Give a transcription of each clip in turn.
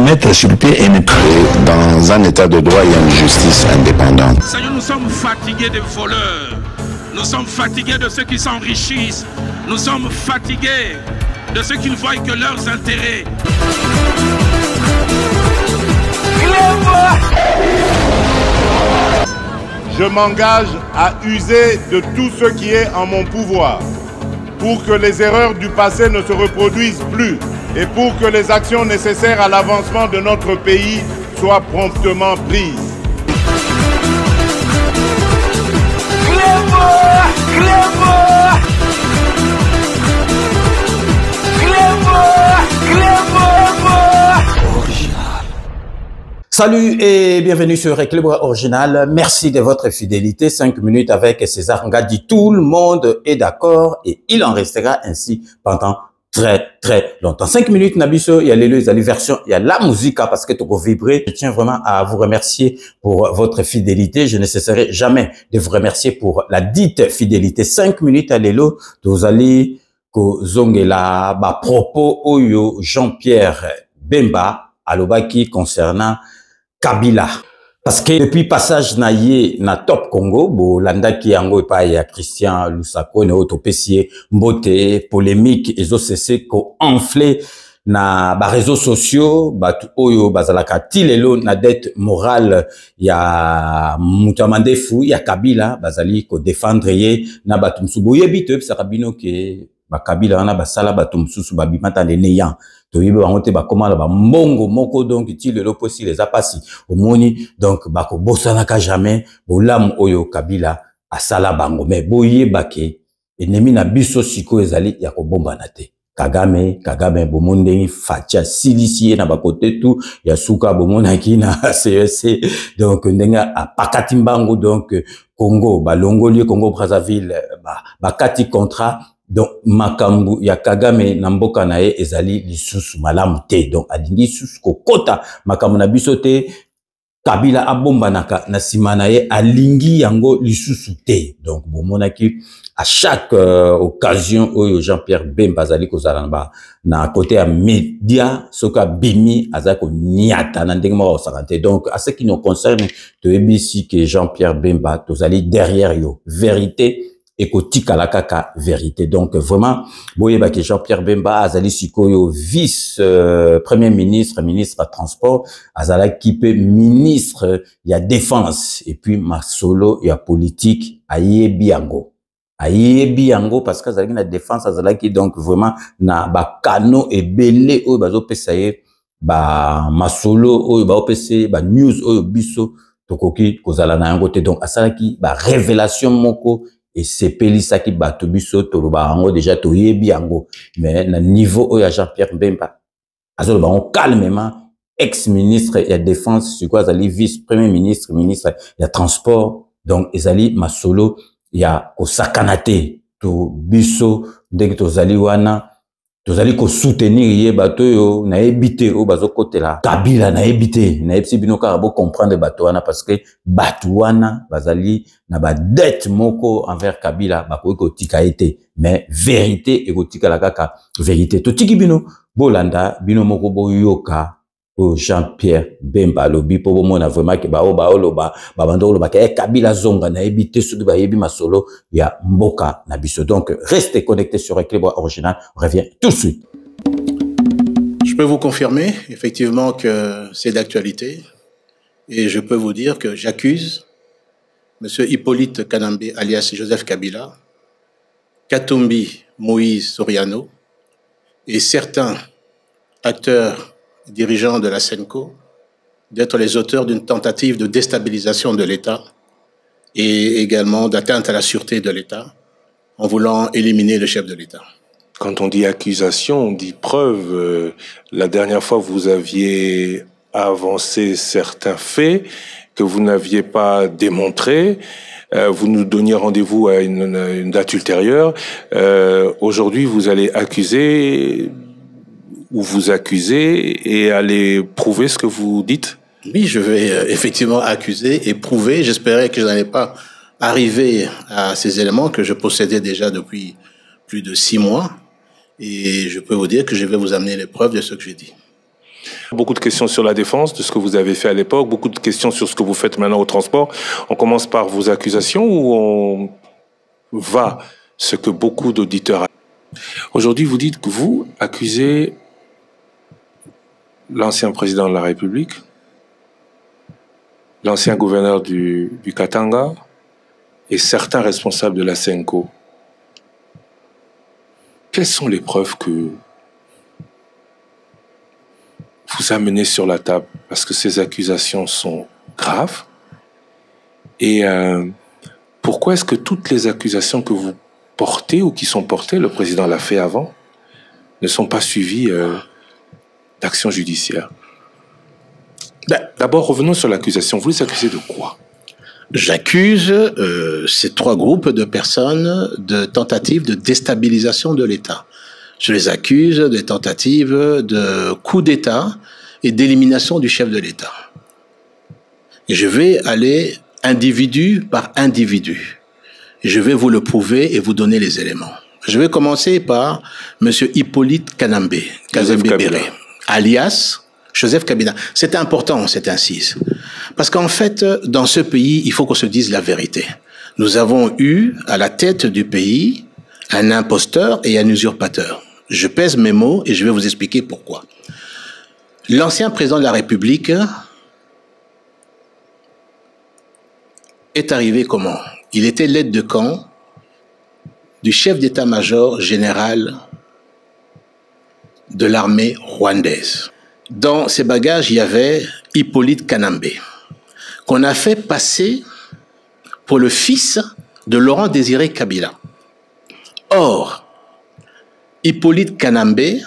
mettre sur le pied et dans un état de droit, il y a une justice indépendante. Seigneur, nous sommes fatigués des voleurs. Nous sommes fatigués de ceux qui s'enrichissent. Nous sommes fatigués de ceux qui ne voient que leurs intérêts. Je m'engage à user de tout ce qui est en mon pouvoir pour que les erreurs du passé ne se reproduisent plus et pour que les actions nécessaires à l'avancement de notre pays soient promptement prises. Salut et bienvenue sur Équilibre Original. Merci de votre fidélité. 5 minutes avec César Ngadi. Tout le monde est d'accord et il en restera ainsi pendant très longtemps. 5 minutes, Nabiso, il y a les versions, il y a la musique parce que tu peux vibrer. Je tiens vraiment à vous remercier pour votre fidélité. Je ne cesserai jamais de vous remercier pour la dite fidélité. 5 minutes à l'élo, vous allez zongela ba propos oyo Jean-Pierre Bemba alobaki concernant Kabila. Parce que depuis passage na ye na Top Congo, bo landaki yango epa ya Christian Lusako ne autopesie mbote polémique ezo cessé ko enflé na ba réseaux sociaux batu oyo bazalaka tilelo na dette morale ya Mutamandefu ya Kabila bazali ko défendre ye na batu msubo yebite sakabino ke ba Kabila wana basala batu msusu babimata de néant. Toyibe bangote bakoma ba mbongo moko donc tilelo posi les apasi omoni donc bako bosanaka jamais bolam oyo Kabila asala bango mais boye bake ennemi na biso siko ezali ya kobomba na te Kagame bomonde facha silisier na bakote tout ya suka bomonaki na CEC donc ndenga apakati mbango donc Congo balongoli Congo Brazzaville bakati contrat. Donc makambu ya Kagame na mboka na ye ezali lisusu malamu te donc alingi susu kokota makambu na biso te Kabila abomba na sima na ye alingi yango lisusu te donc bomonaki à chaque occasion oyo Jean-Pierre Bemba azali kozala na côté ya média soka bimi azako niata na ndenge moko osakante donc à ce qui nous concerne to ebisi que Jean-Pierre Bemba tozali derrière yo vérité et kotika la kaka vérité. Donc vraiment, boyeba que Jean-Pierre Bemba azali sikoyo vice premier ministre, ministre à transport, azala kipe ministre ya défense et puis masolo ya politique ayebi yango parce que azali na défense azala ki donc vraiment na ba kano ebele oyo bazo pesa ye ba masolo oyo ba opese ba news oyo biso tokoki kozala na yango te donc asalaki ba révélation moko et c'est pelisaki bato biso toloba yango déjà toyebi yango mais na niveau oyo ya Jean-Pierre Bemba azoloba on calmement ex-ministre ya défense sur quoi azali vice premier ministre ministre ya transport donc ezali masolo ya kosakana te to biso ndenge tozali wana tozali ko soutenir ye bato yo na ebité o bazokotela Kabila na ebité na epsi bino ka bo comprendre bato wana parce que bato wana bazali na ba dette moko envers Kabila bako ko tika été mais vérité e ko tika la kaka vérité to tiki bino bolanda bino moko boyoka o Jean-Pierre Bemba lobi po bomona vraiment ke baoloba babando loba ke Kabila zonga na ebité soki ba yebi masolo ya mboka na biso donc restez connectés sur Équilibre Original, on revient tout de suite. Je peux vous confirmer effectivement que c'est d'actualité et je peux vous dire que j'accuse monsieur Hippolyte Kanambe alias Joseph Kabila, Katumbi Moïse Soriano et certains acteurs dirigeants de la SENCO d'être les auteurs d'une tentative de déstabilisation de l'État et également d'atteinte à la sûreté de l'État en voulant éliminer le chef de l'État. Quand on dit accusation, on dit preuve. La dernière fois, vous aviez avancé certains faits que vous n'aviez pas démontrés. Vous nous donniez rendez-vous à une date ultérieure. Aujourd'hui, vous allez accuser ou vous accuser et aller prouver ce que vous dites? Oui, je vais effectivement accuser et prouver. J'espérais que je n'allais pas arriver à ces éléments que je possédais déjà depuis plus de 6 mois. Et je peux vous dire que je vais vous amener les preuves de ce que j'ai dit. Beaucoup de questions sur la défense, de ce que vous avez fait à l'époque, beaucoup de questions sur ce que vous faites maintenant au transport. On commence par vos accusations ou on va ce que beaucoup d'auditeurs... Aujourd'hui, vous dites que vous accusez l'ancien président de la République, l'ancien gouverneur du Katanga et certains responsables de la SENCO. Quelles sont les preuves que vous amenez sur la table? Parce que ces accusations sont graves. Et pourquoi est-ce que toutes les accusations que vous portez ou qui sont portées, le président l'a fait avant, ne sont pas suivies d'action judiciaire? D'abord, revenons sur l'accusation. Vous les accusez de quoi? J'accuse ces trois groupes de personnes de tentatives de déstabilisation de l'État. Je les accuse des tentatives de coup d'État et d'élimination du chef de l'État. Et je vais aller individu par individu. Et je vais vous le prouver et vous donner les éléments. Je vais commencer par M. Hippolyte Kanambe, Kazembe-Béré, alias Joseph Kabila. C'est important, cette incise. Parce qu'en fait, dans ce pays, il faut qu'on se dise la vérité. Nous avons eu à la tête du pays un imposteur et un usurpateur. Je pèse mes mots et je vais vous expliquer pourquoi. L'ancien président de la République est arrivé comment? Il était l'aide de camp du chef d'état-major général de l'armée rwandaise. Dans ses bagages, il y avait Hippolyte Kanambe, qu'on a fait passer pour le fils de Laurent Désiré Kabila. Or, Hippolyte Kanambe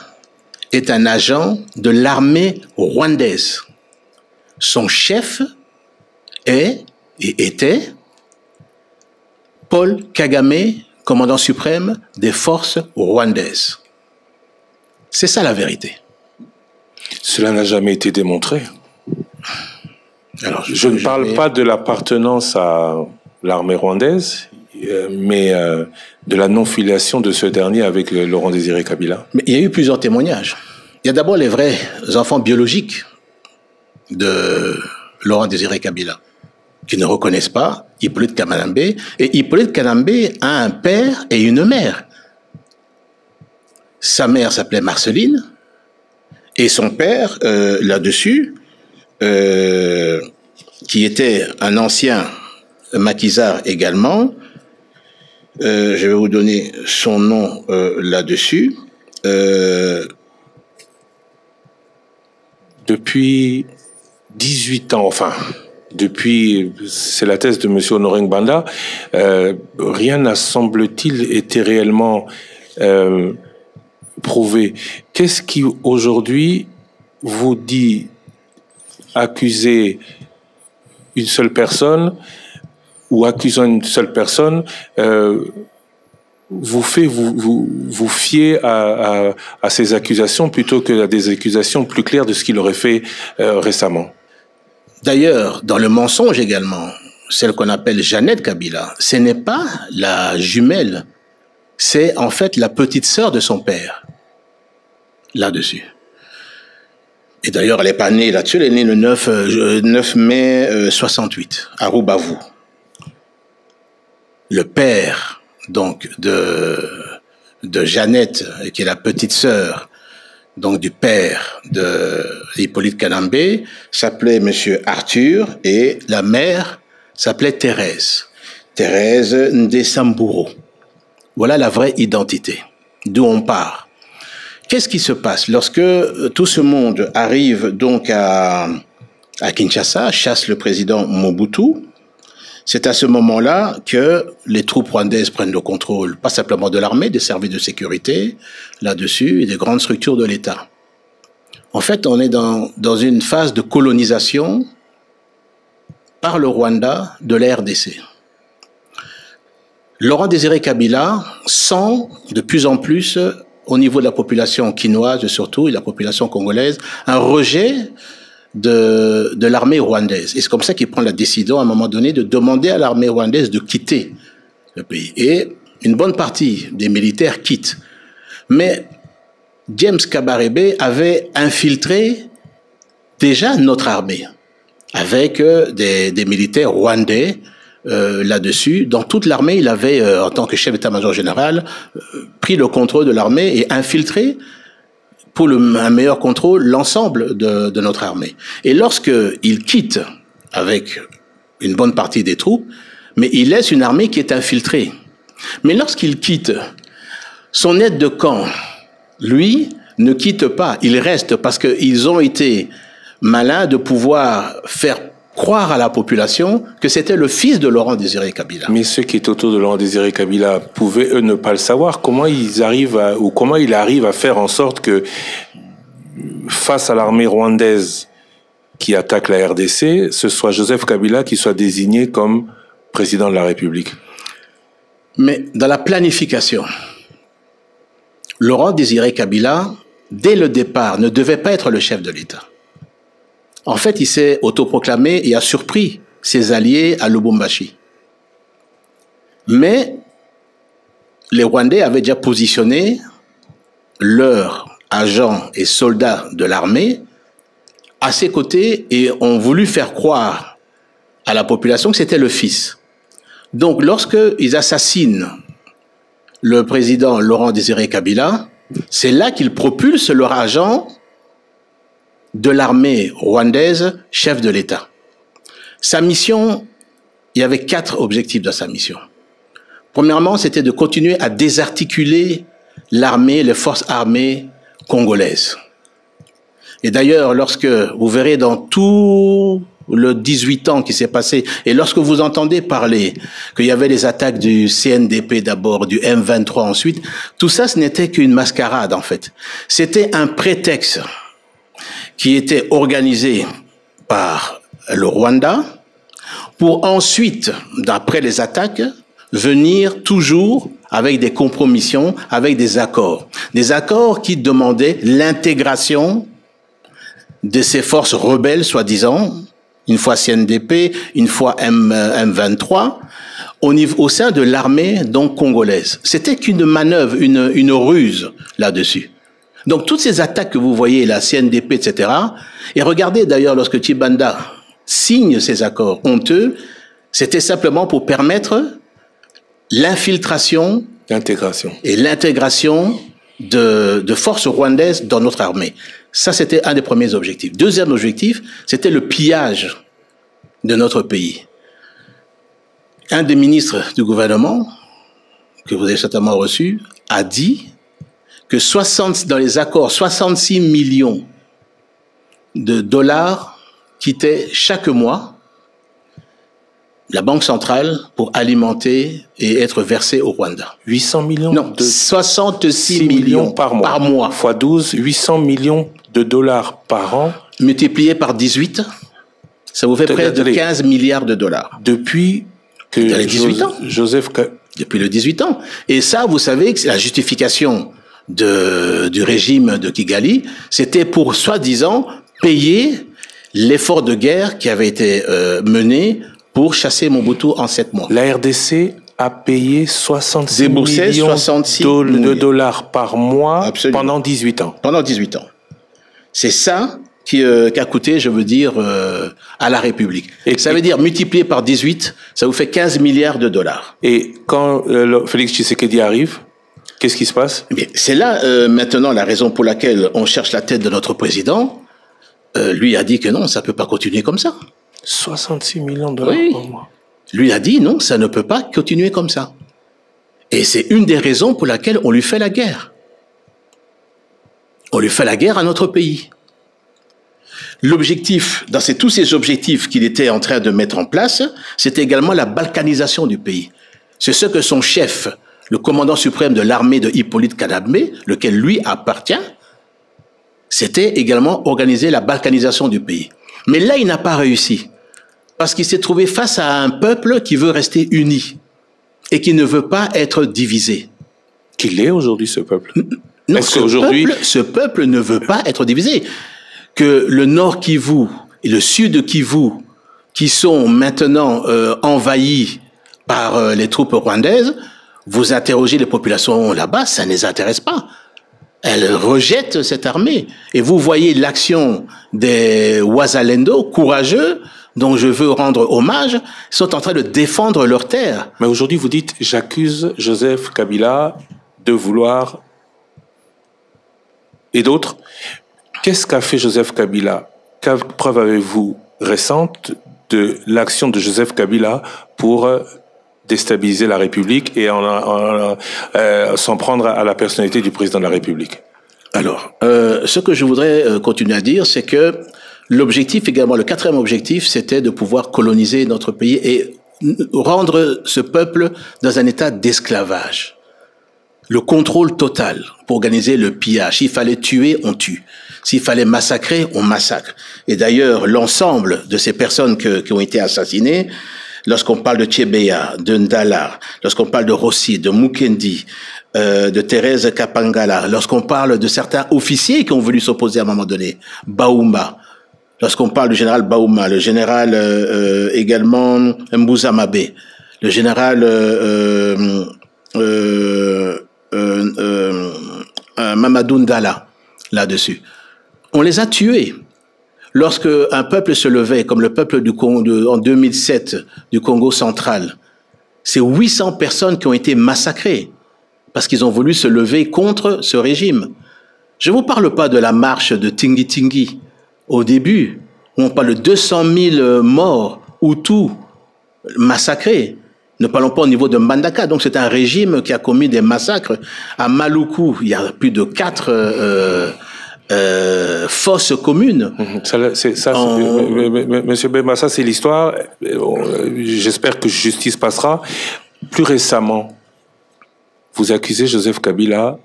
est un agent de l'armée rwandaise. Son chef est et était Paul Kagame, commandant suprême des forces rwandaises. C'est ça la vérité. Cela n'a jamais été démontré. Alors, je ne parle pas de l'appartenance à l'armée rwandaise, mais de la non-filiation de ce dernier avec Laurent Désiré Kabila. Mais il y a eu plusieurs témoignages. Il y a d'abord les vrais enfants biologiques de Laurent Désiré Kabila, qui ne reconnaissent pas Hippolyte Kanambe. Et Hippolyte Kanambe a un père et une mère. Sa mère s'appelait Marceline, et son père, là-dessus, qui était un ancien maquisard également, je vais vous donner son nom là-dessus. Depuis 18 ans, enfin, depuis, c'est la thèse de M. Honoré Ngbanda, rien n'a, semble-t-il, été réellement prouvé. Qu'est-ce qui, aujourd'hui, vous dit accuser une seule personne ou accusant une seule personne vous fait vous fier à ces accusations plutôt que à des accusations plus claires de ce qu'il aurait fait récemment? D'ailleurs, dans le mensonge également, celle qu'on appelle Jeannette Kabila, ce n'est pas la jumelle, c'est en fait la petite sœur de son père, là-dessus. Et d'ailleurs, elle n'est pas née là-dessus, elle est née le 9 mai 68, à Rubavu. Le père, donc, de Jeannette, qui est la petite sœur, donc du père de Hippolyte Kanambe, s'appelait Monsieur Arthur, et la mère s'appelait Thérèse. Thérèse Ndesamburo. Voilà la vraie identité, d'où on part. Qu'est-ce qui se passe lorsque tout ce monde arrive donc à Kinshasa, chasse le président Mobutu? C'est à ce moment-là que les troupes rwandaises prennent le contrôle, pas simplement de l'armée, des services de sécurité, là-dessus, et des grandes structures de l'État. En fait, on est dans une phase de colonisation par le Rwanda de la RDC. Laurent Désiré Kabila sent de plus en plus, au niveau de la population quinoise surtout, et de la population congolaise, un rejet de l'armée rwandaise. Et c'est comme ça qu'il prend la décision, à un moment donné, de demander à l'armée rwandaise de quitter le pays. Et une bonne partie des militaires quittent. Mais James Kabarebe avait infiltré déjà notre armée, avec des militaires rwandais là-dessus. Dans toute l'armée, il avait, en tant que chef d'état-major général, pris le contrôle de l'armée et infiltré, pour un meilleur contrôle, l'ensemble de notre armée. Et lorsqu'il quitte avec une bonne partie des troupes, mais il laisse une armée qui est infiltrée. Mais lorsqu'il quitte, son aide de camp, lui, ne quitte pas, il reste parce qu'ils ont été malins de pouvoir faire croire à la population que c'était le fils de Laurent Désiré Kabila. Mais ceux qui étaient autour de Laurent Désiré Kabila pouvaient, eux, ne pas le savoir. Comment il arrive à faire en sorte que, face à l'armée rwandaise qui attaque la RDC, ce soit Joseph Kabila qui soit désigné comme président de la République? Mais dans la planification, Laurent Désiré Kabila, dès le départ, ne devait pas être le chef de l'État. En fait, il s'est autoproclamé et a surpris ses alliés à Lubumbashi. Mais les Rwandais avaient déjà positionné leurs agents et soldats de l'armée à ses côtés et ont voulu faire croire à la population que c'était le fils. Donc, lorsqu'ils assassinent le président Laurent Désiré Kabila, c'est là qu'ils propulsent leur agent de l'armée rwandaise, chef de l'État. Sa mission, il y avait 4 objectifs dans sa mission. Premièrement, c'était de continuer à désarticuler l'armée, les forces armées congolaises. Et d'ailleurs, lorsque vous verrez dans tout le 18 ans qui s'est passé, et lorsque vous entendez parler qu'il y avait les attaques du CNDP d'abord, du M23 ensuite, tout ça, ce n'était qu'une mascarade en fait. C'était un prétexte qui était organisé par le Rwanda pour ensuite, d'après les attaques, venir toujours avec des compromissions, avec des accords. Des accords qui demandaient l'intégration de ces forces rebelles, soi-disant, une fois CNDP, une fois M23, au sein de l'armée donc congolaise. C'était qu'une manœuvre, une ruse là-dessus. Donc toutes ces attaques que vous voyez, la CNDP, etc., et regardez d'ailleurs lorsque Tshibanda signe ces accords honteux, c'était simplement pour permettre l'infiltration et l'intégration de forces rwandaises dans notre armée. Ça, c'était un des premiers objectifs. Deuxième objectif, c'était le pillage de notre pays. Un des ministres du gouvernement, que vous avez certainement reçu, a dit que dans les accords, 66 millions de dollars quittaient chaque mois la Banque centrale pour alimenter et être versés au Rwanda. 800 millions? Non, 66 millions par mois. Fois 12, 800 millions de dollars par an. Multiplié par 18, ça vous fait près de 15 milliards de dollars. Depuis que les 18 ans. Depuis le 18 ans. Et ça, vous savez que c'est la justification du régime de Kigali, c'était pour, soi-disant, payer l'effort de guerre qui avait été mené pour chasser Mobutu en 7 mois. La RDC a payé 66 millions de dollars par mois. Absolument. Pendant 18 ans. Pendant 18 ans. C'est ça qui a coûté, je veux dire, à la République. Et ça veut dire, multiplié par 18, ça vous fait 15 milliards de dollars. Et quand Félix Tshisekedi arrive, qu'est-ce qui se passe? C'est là, maintenant, la raison pour laquelle on cherche la tête de notre président. Lui a dit que non, ça ne peut pas continuer comme ça. 66 millions de dollars par mois. Lui a dit non, ça ne peut pas continuer comme ça. Et c'est une des raisons pour laquelle on lui fait la guerre. On lui fait la guerre à notre pays. L'objectif, tous ces objectifs qu'il était en train de mettre en place, c'était également la balkanisation du pays. C'est ce que son chef, le commandant suprême de l'armée de Hippolyte Kanambe, lequel lui appartient, c'était également organiser la balkanisation du pays. Mais là, il n'a pas réussi. Parce qu'il s'est trouvé face à un peuple qui veut rester uni et qui ne veut pas être divisé. Qu'il est aujourd'hui, ce peuple? Non, ce peuple ne veut pas être divisé. Que le Nord Kivu et le Sud Kivu, qui sont maintenant envahis par les troupes rwandaises, vous interrogez les populations là-bas, ça ne les intéresse pas. Elle rejette cette armée. Et vous voyez l'action des Wazalendo, courageux, dont je veux rendre hommage, sont en train de défendre leurs terres. Mais aujourd'hui, vous dites, j'accuse Joseph Kabila de vouloir... Et d'autres. Qu'est-ce qu'a fait Joseph Kabila? Quelle preuve avez-vous récente de l'action de Joseph Kabila pour déstabiliser la République et s'en prendre à la personnalité du président de la République? Alors, ce que je voudrais continuer à dire, c'est que l'objectif également, le quatrième objectif, c'était de pouvoir coloniser notre pays et rendre ce peuple dans un état d'esclavage. Le contrôle total pour organiser le pillage. S'il fallait tuer, on tue. S'il fallait massacrer, on massacre. Et d'ailleurs, l'ensemble de ces personnes qui ont été assassinées, lorsqu'on parle de Tchebeya, de Ndala, lorsqu'on parle de Rossi, de Mukendi, de Thérèse Kapangala, lorsqu'on parle de certains officiers qui ont voulu s'opposer à un moment donné, Baouma, lorsqu'on parle du général Baouma, le général également Mbouza Mabé, le général Mamadou Ndala, là-dessus. On les a tués. Lorsque un peuple se levait, comme le peuple du Congo, en 2007, du Congo central, c'est 800 personnes qui ont été massacrées parce qu'ils ont voulu se lever contre ce régime. Je ne vous parle pas de la marche de Tingi Tingi. Au début, on parle de 200 000 morts, Hutus, massacrés. Ne parlons pas au niveau de Mbandaka. Donc c'est un régime qui a commis des massacres. À Maluku, il y a plus de 4 fosses communes. Monsieur Bemba, ça c'est l'histoire. J'espère que justice passera. Plus récemment, vous accusez Joseph Kabila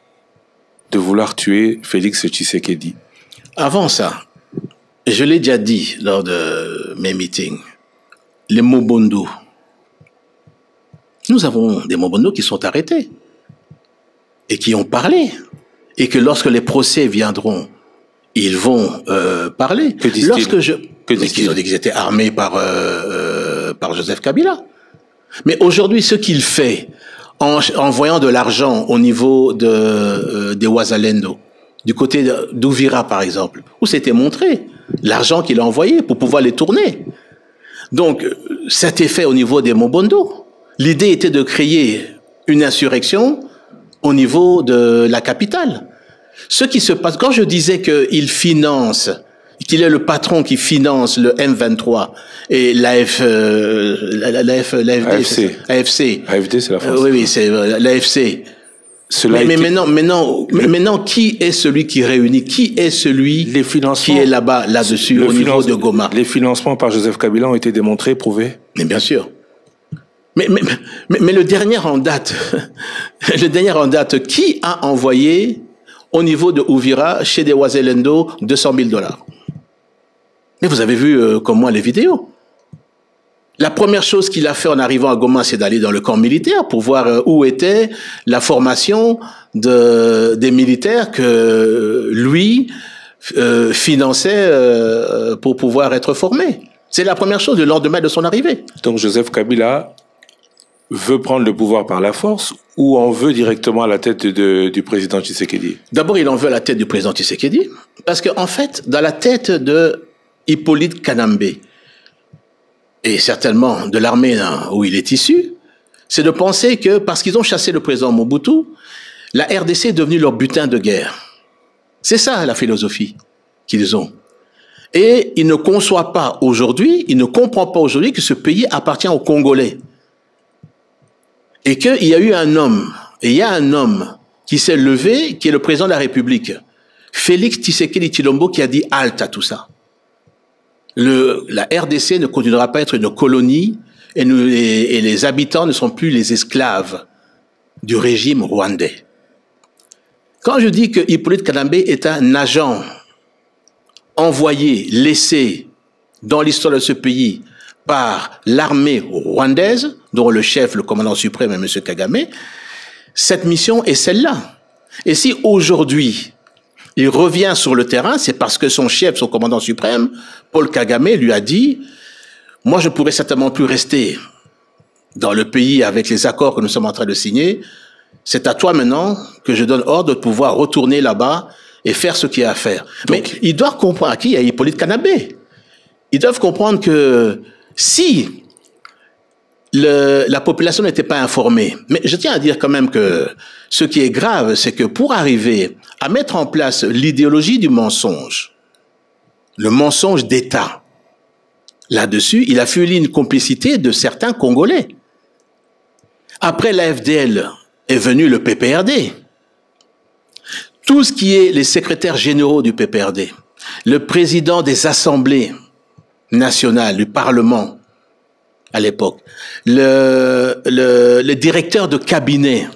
de vouloir tuer Félix Tshisekedi. Avant ça, je l'ai déjà dit lors de mes meetings, les Mobondo. Nous avons des Mobondo qui sont arrêtés et qui ont parlé. Et que lorsque les procès viendront, ils vont parler. Que disent-ils? Ils ont dit qu'ils étaient armés par Joseph Kabila. Mais aujourd'hui, ce qu'il fait en envoyant de l'argent au niveau des Wazalendo, du côté d'Ouvira par exemple, où c'était montré l'argent qu'il a envoyé pour pouvoir les tourner. Donc, cet effet au niveau des Mobondo. L'idée était de créer une insurrection au niveau de la capitale. Ce qui se passe, quand je disais qu'il finance, qu'il est le patron qui finance le M23 et l'AFC. AFD, c'est la France. Oui, c'est l'AFC. Mais maintenant, qui est celui qui réunit? Qui est celui qui est là-dessus, au niveau de Goma? Les financements par Joseph Kabila ont été démontrés, prouvés? Mais bien sûr. Mais le dernier en date, qui a envoyé au niveau de Ouvira, chez des Wazalendo, $200 000? Mais vous avez vu comme moi les vidéos. La première chose qu'il a fait en arrivant à Goma, c'est d'aller dans le camp militaire pour voir où était la formation des militaires que lui finançait pour pouvoir être formés. C'est la première chose le lendemain de son arrivée. Donc Joseph Kabila veut prendre le pouvoir par la force ou en veut directement à la tête du président Tshisekedi? D'abord, il en veut à la tête du président Tshisekedi parce qu'en fait, dans la tête de Hippolyte Kanambe et certainement de l'armée où il est issu, c'est de penser que parce qu'ils ont chassé le président Mobutu, la RDC est devenue leur butin de guerre. C'est ça la philosophie qu'ils ont. Et il ne conçoit pas aujourd'hui, il ne comprend pas aujourd'hui que ce pays appartient aux Congolais. Et qu'il y a eu un homme, et il y a un homme qui s'est levé, qui est le président de la République, Félix Tshisekedi Tshilombo, qui a dit halte à tout ça. La RDC ne continuera pas à être une colonie et les habitants ne sont plus les esclaves du régime rwandais. Quand je dis que Hippolyte Kanambe est un agent envoyé, laissé dans l'histoire de ce pays par l'armée rwandaise, dont le chef, le commandant suprême est M. Kagame, cette mission est celle-là. Et si aujourd'hui, il revient sur le terrain, c'est parce que son chef, son commandant suprême, Paul Kagame, lui a dit « Moi, je pourrais certainement plus rester dans le pays avec les accords que nous sommes en train de signer. c'est à toi maintenant que je donne ordre de pouvoir retourner là-bas et faire ce qu'il y a à faire. Mais ils doivent comprendre, qui il y a Hippolyte Kanambé. Ils doivent comprendre que si la population n'était pas informée, mais je tiens à dire quand même que ce qui est grave, c'est que pour arriver à mettre en place l'idéologie du mensonge, le mensonge d'État, là-dessus, il a fallu une complicité de certains Congolais. Après l'AFDL est venu le PPRD. Tout ce qui est les secrétaires généraux du PPRD, le président des assemblées nationales, du Parlement à l'époque, le directeur de cabinet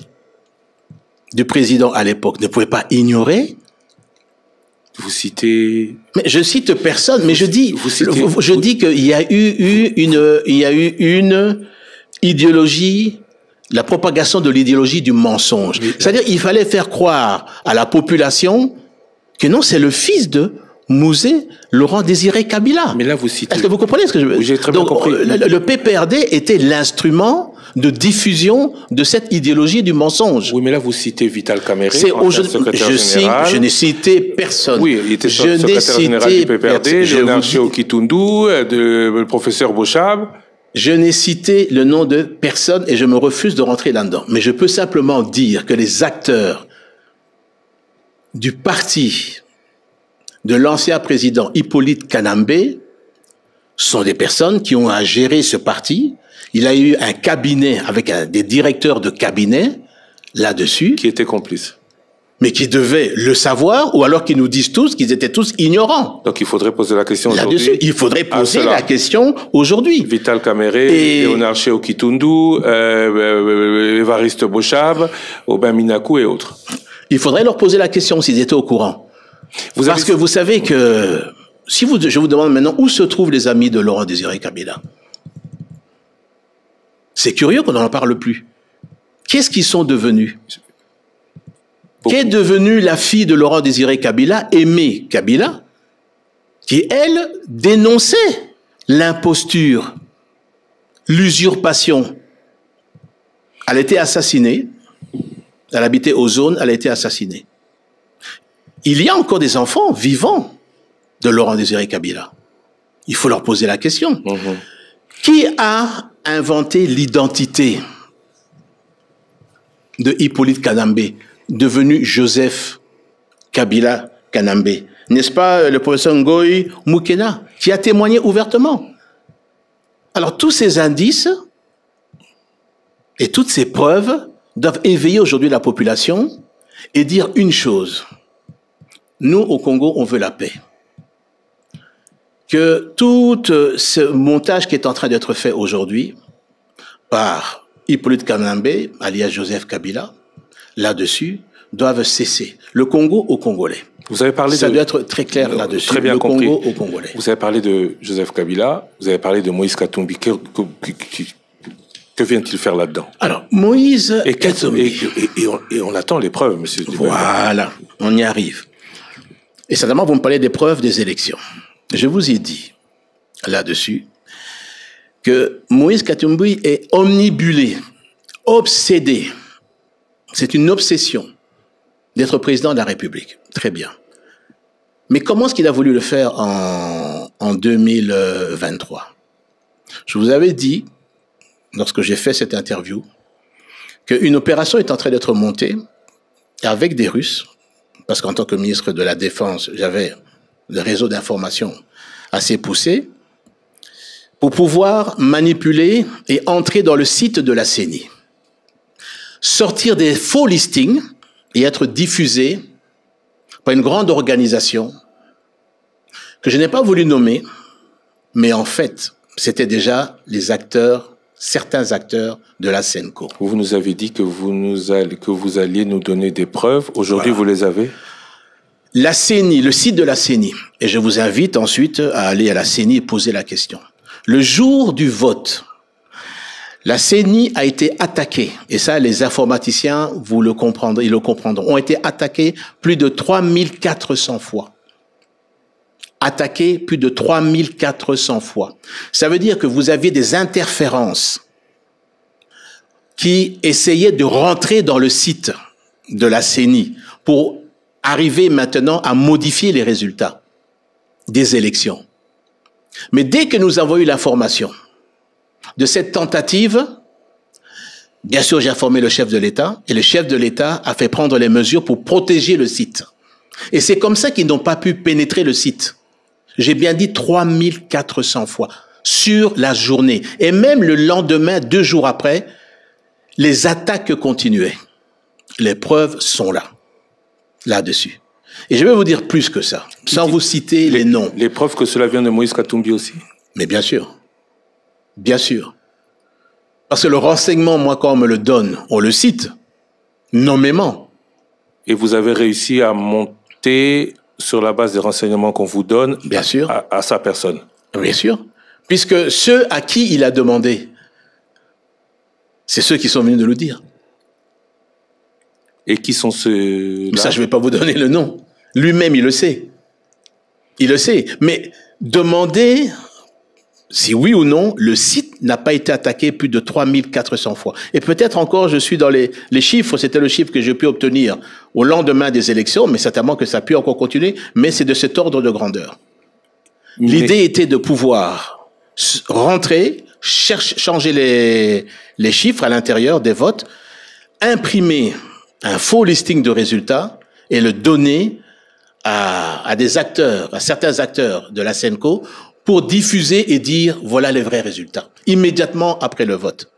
du président à l'époque ne pouvait pas ignorer. Vous citez... Mais je cite personne, mais je dis qu'il y a eu une idéologie, la propagation de l'idéologie du mensonge. C'est-à-dire il fallait faire croire à la population que non, c'est le fils de Mouzé Laurent Désiré Kabila. Mais là, vous citez... Est-ce que vous comprenez ce que je veux dire? Oui, j'ai très bien compris. Le PPRD était l'instrument de diffusion de cette idéologie du mensonge. Oui, mais là, vous citez Vital Kamerhe, secrétaire général. Je n'ai cité personne. Oui, il était secrétaire général du PPRD, Léonard Chéo Kitundou, le professeur Bochab. Je n'ai cité le nom de personne et je me refuse de rentrer là-dedans. Mais je peux simplement dire que les acteurs du parti de l'ancien président Hippolyte Kanambé sont des personnes qui ont à gérer ce parti. Il a eu un cabinet avec des directeurs de cabinet là-dessus. Qui étaient complices. Mais qui devaient le savoir, ou alors qu'ils nous disent tous qu'ils étaient tous ignorants. Donc il faudrait poser la question aujourd'hui. Il faudrait poser la question aujourd'hui. Vital Kamerhe, Léonard Chéo Kitundou, Évariste Bochab, Aubin Minakou et autres. Il faudrait leur poser la question s'ils étaient au courant. Parce que vous savez que, je vous demande maintenant où se trouvent les amis de Laurent Désiré Kabila. C'est curieux qu'on n'en parle plus. Qu'est-ce qu'ils sont devenus? Qu'est devenue la fille de Laurent Désiré Kabila, Aimée Kabila, qui, elle, dénonçait l'imposture, l'usurpation. Elle a été assassinée. Elle habitait aux zones, elle a été assassinée. Il y a encore des enfants vivants de Laurent Désiré Kabila. Il faut leur poser la question. Qui a inventé l'identité de Hippolyte Kanambé, devenu Joseph Kabila Kanambé? N'est-ce pas le professeur Ngoï Moukena, qui a témoigné ouvertement? Alors tous ces indices et toutes ces preuves doivent éveiller aujourd'hui la population et dire une chose. Nous, au Congo, on veut la paix. Que tout ce montage qui est en train d'être fait aujourd'hui par Hippolyte Kanambé, alias Joseph Kabila, là-dessus, doivent cesser. Le Congo aux Congolais. Vous avez parlé Ça doit être très clair là-dessus. Très bien le compris. Congo aux Congolais. Vous avez parlé de Joseph Kabila, vous avez parlé de Moïse Katumbi. Que vient-il faire là-dedans? Alors, Moïse Katumbi. Et on attend les preuves, monsieur. Voilà, on y arrive. Et certainement, vous me parlez des preuves des élections. Je vous ai dit, là-dessus, que Moïse Katumbi est omnibulé, obsédé. C'est une obsession d'être président de la République. Très bien. Mais comment est-ce qu'il a voulu le faire en 2023? Je vous avais dit, lorsque j'ai fait cette interview, qu'une opération est en train d'être montée avec des Russes, parce qu'en tant que ministre de la Défense, j'avais le réseau d'information assez poussé, pour pouvoir manipuler et entrer dans le site de la CENI. Sortir des faux listings et être diffusés par une grande organisation que je n'ai pas voulu nommer, mais en fait, c'était déjà les acteurs, certains acteurs de la SENCO. Vous nous avez dit que vous alliez nous donner des preuves. Aujourd'hui, Vous les avez? La CENI, le site de la CENI. Et je vous invite ensuite à aller à la CENI et poser la question. Le jour du vote, la CENI a été attaquée. Et ça, les informaticiens, ils le comprendront, ont été attaqués plus de 3400 fois. Attaqués plus de 3400 fois. Ça veut dire que vous aviez des interférences qui essayaient de rentrer dans le site de la CENI pour arriver maintenant à modifier les résultats des élections. Mais dès que nous avons eu l'information de cette tentative, bien sûr, j'ai informé le chef de l'État et le chef de l'État a fait prendre les mesures pour protéger le site. Et c'est comme ça qu'ils n'ont pas pu pénétrer le site. J'ai bien dit 3400 fois sur la journée. Et même le lendemain, 2 jours après, les attaques continuaient. Les preuves sont là, là-dessus. Et je vais vous dire plus que ça, sans vous citer les noms. Les preuves que cela vient de Moïse Katumbi aussi? Mais bien sûr. Bien sûr. Parce que le renseignement, moi, quand on me le donne, on le cite, nommément. Et vous avez réussi à monter sur la base des renseignements qu'on vous donne, bien sûr, à sa personne? Bien sûr. Puisque ceux à qui il a demandé, c'est ceux qui sont venus de le dire. Et qui sont ceux-là? Ça, je ne vais pas vous donner le nom. Lui-même, il le sait. Il le sait. Mais demandez si oui ou non, le site n'a pas été attaqué plus de 3400 fois. Et peut-être encore, je suis dans les chiffres, c'était le chiffre que j'ai pu obtenir au lendemain des élections, mais certainement que ça a pu encore continuer, mais c'est de cet ordre de grandeur. L'idée était de pouvoir rentrer, changer les chiffres à l'intérieur des votes, imprimer un faux listing de résultats et le donner à des acteurs, à certains acteurs de la SENCO pour diffuser et dire voilà les vrais résultats, immédiatement après le vote.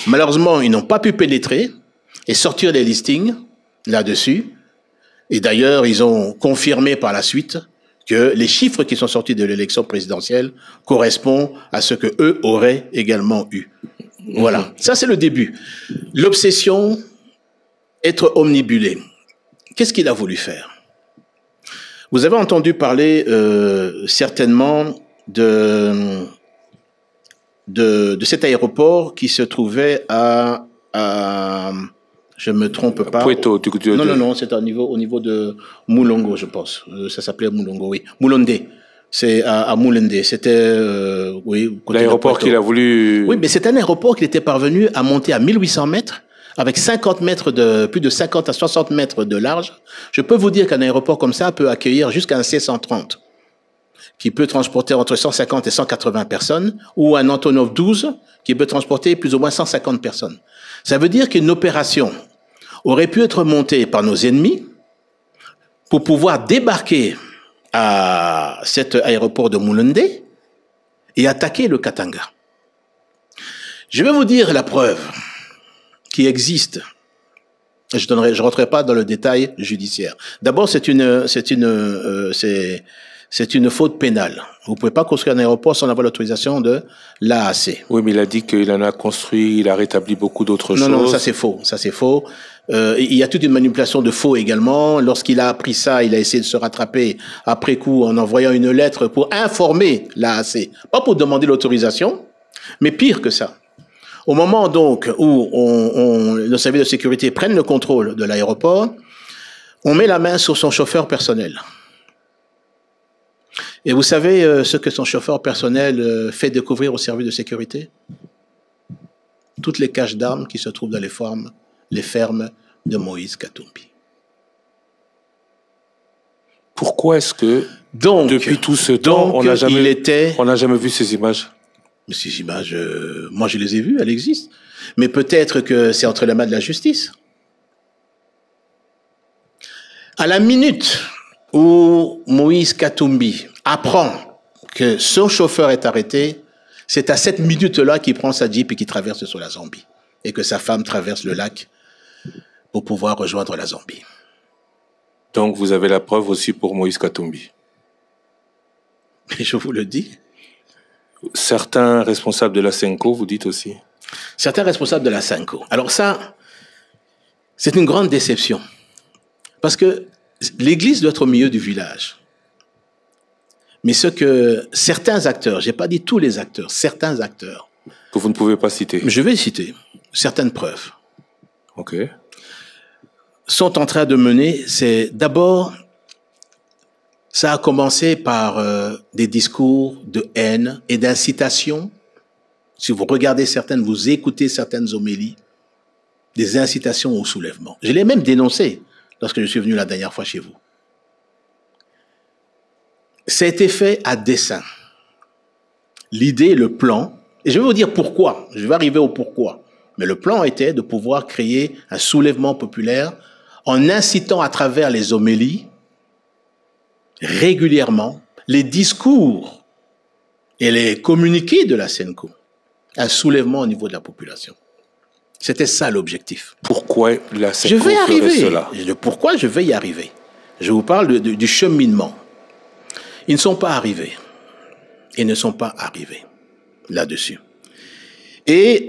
Malheureusement, ils n'ont pas pu pénétrer et sortir les listings là-dessus. Et d'ailleurs, ils ont confirmé par la suite que les chiffres qui sont sortis de l'élection présidentielle correspondent à ce que eux auraient également eu. Voilà, ça c'est le début. L'obsession, être omnibulé. Qu'est-ce qu'il a voulu faire? Vous avez entendu parler certainement de cet aéroport qui se trouvait à je me trompe pas. Puerto, non, c'est au niveau de Moulongo, je pense. Ça s'appelait Moulongo, oui. Moulondé. C'est à Moulondé. C'était, oui. L'aéroport qu'il a voulu. Oui, mais c'est un aéroport qu'il était parvenu à monter à 1800 mètres, avec 50 mètres plus de 50 à 60 mètres de large. Je peux vous dire qu'un aéroport comme ça peut accueillir jusqu'à un C-130, qui peut transporter entre 150 et 180 personnes, ou un Antonov 12, qui peut transporter plus ou moins 150 personnes. Ça veut dire qu'une opération aurait pu être montée par nos ennemis pour pouvoir débarquer à cet aéroport de Moulondé et attaquer le Katanga. Je vais vous dire la preuve qui existe. Je ne rentrerai pas dans le détail judiciaire. D'abord, c'est une faute pénale. Vous ne pouvez pas construire un aéroport sans avoir l'autorisation de l'AAC. Oui, mais il a dit qu'il en a construit, il a rétabli beaucoup d'autres choses. Non, ça c'est faux. Ça c'est faux. Il y a toute une manipulation de faux également. Lorsqu'il a appris ça, il a essayé de se rattraper après coup en envoyant une lettre pour informer l'AAC. Pas pour demander l'autorisation, mais pire que ça. Au moment donc où nos services de sécurité prennent le contrôle de l'aéroport, on met la main sur son chauffeur personnel. Et vous savez ce que son chauffeur personnel fait découvrir au service de sécurité? Toutes les caches d'armes qui se trouvent dans les fermes de Moïse Katumbi. Pourquoi est-ce que, depuis tout ce temps, on n'a jamais vu ces images? Mais ces images, moi je les ai vues, elles existent. Mais peut-être que c'est entre les mains de la justice. À la minute où Moïse Katumbi apprend que son chauffeur est arrêté, c'est à cette minute-là qu'il prend sa Jeep et qu'il traverse sur la Zambie. Et que sa femme traverse le lac pour pouvoir rejoindre la Zambie. Donc vous avez la preuve aussi pour Moïse Katumbi. Mais je vous le dis. Certains responsables de la SENCO, vous dites aussi? Certains responsables de la SENCO. Alors ça, c'est une grande déception. Parce que l'église doit être au milieu du village. Mais ce que certains acteurs, je n'ai pas dit tous les acteurs, certains acteurs. Que vous ne pouvez pas citer? Je vais citer certaines preuves. OK. Sont en train de mener, c'est d'abord, ça a commencé par des discours de haine et d'incitation. Si vous regardez certaines, vous écoutez certaines homélies, des incitations au soulèvement. Je l'ai même dénoncé lorsque je suis venu la dernière fois chez vous. Ça a été fait à dessein. L'idée, le plan, et je vais vous dire pourquoi, je vais arriver au pourquoi, mais le plan était de pouvoir créer un soulèvement populaire en incitant à travers les homélies, régulièrement, les discours et les communiqués de la SENCO, un soulèvement au niveau de la population. C'était ça l'objectif. Pourquoi la SENCO je vais arriver. Cela? Le pourquoi, je vais y arriver. Je vous parle du cheminement. Ils ne sont pas arrivés. Ils ne sont pas arrivés là-dessus. Et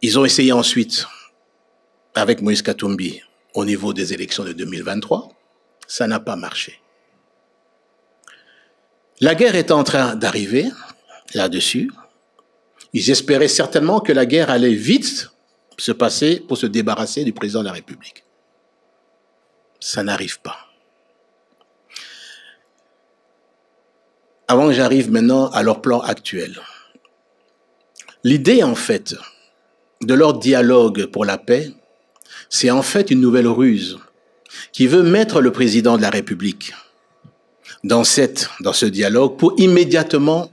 ils ont essayé ensuite, avec Moïse Katumbi, au niveau des élections de 2023. Ça n'a pas marché. La guerre est en train d'arriver là-dessus. Ils espéraient certainement que la guerre allait vite se passer pour se débarrasser du président de la République. Ça n'arrive pas. Avant que j'arrive maintenant à leur plan actuel. L'idée, en fait, de leur dialogue pour la paix, c'est en fait une nouvelle ruse qui veut mettre le président de la République dans ce dialogue pour immédiatement,